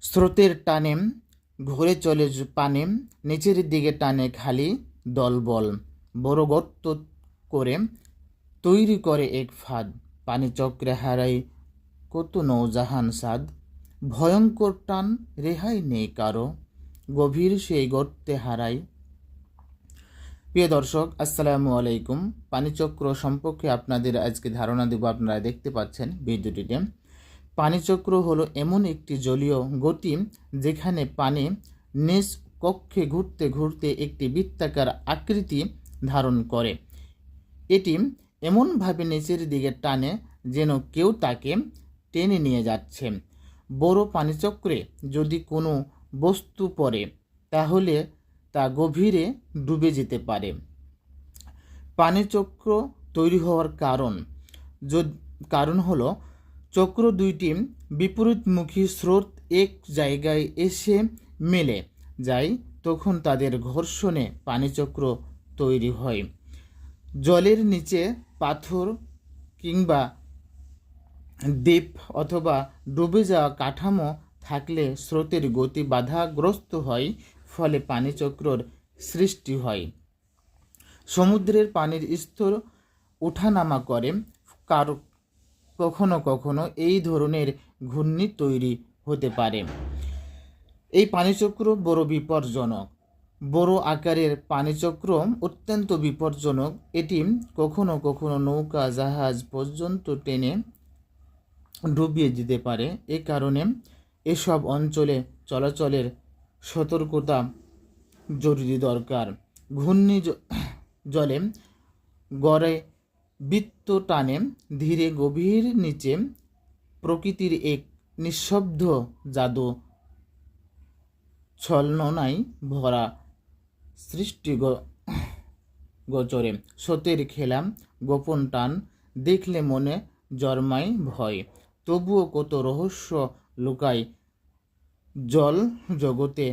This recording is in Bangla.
স্রোতের টানে ঘুরে চলে পানে, নিচের দিকে টানে খালি দলবল, বড় গর্ত করে তৈরি করে এক ফাঁদ, পানি চক্রে হারাই কত নৌজাহান সাদ, ভয়ঙ্কর টান রেহাই নেই কারো, গভীর সেই গর্তে হারাই। প্রিয় দর্শক, আসসালামু আলাইকুম। পানিচক্র সম্পর্কে আপনাদের আজকে ধারণা দেব। আপনারা দেখতে পাচ্ছেন ভিডিওটিতে। পানিচক্র হলো এমন একটি জলীয় গতি যেখানে পানি নিজ কক্ষে ঘুরতে ঘুরতে একটি বৃত্তাকার আকৃতি ধারণ করে। এটি এমনভাবে নিচের দিকে টানে যেন কেউ তাকে টেনে নিয়ে যাচ্ছে। বড় পানিচক্রে যদি কোনো বস্তু পড়ে তাহলে তা গভীরে ডুবে যেতে পারে। পানিচক্র তৈরি হওয়ার কারণ হলো চক্র দুইটি বিপরীতমুখী স্রোত এক জায়গায় এসে মেলে যায়, তখন তাদের ঘর্ষণে পানিচক্র তৈরি হয়। জলের নিচে পাথর কিংবা দ্বীপ অথবা ডুবে যাওয়া কাঠামো থাকলে স্রোতের গতি বাধাগ্রস্ত হয়, ফলে পানিচক্রর সৃষ্টি হয়। সমুদ্রের পানির স্তর ওঠানামা করে, কখনো কখনো এই ধরনের ঘূর্ণি তৈরি হতে পারে। এই পানিচক্র বড় বিপজ্জনক। বড় আকারের পানিচক্র অত্যন্ত বিপজ্জনক। এটি কখনো কখনো নৌকা জাহাজ পর্যন্ত টেনে ডুবিয়ে দিতে পারে। এ কারণে এসব অঞ্চলে চলাচলের সতর্কতা জরুরি দরকার। ঘূর্ণি জলে গড়ে বৃত্ত টানে ধীরে গভীর নিচে, প্রকৃতির এক নিঃশব্দ জাদু ছলনায় ভরা সৃষ্টি গোচরে। স্রোতের খেলা, গোপন টান দেখলে মনে জন্মায় ভয়, তবুও কত রহস্য লুকায় জল জগতে।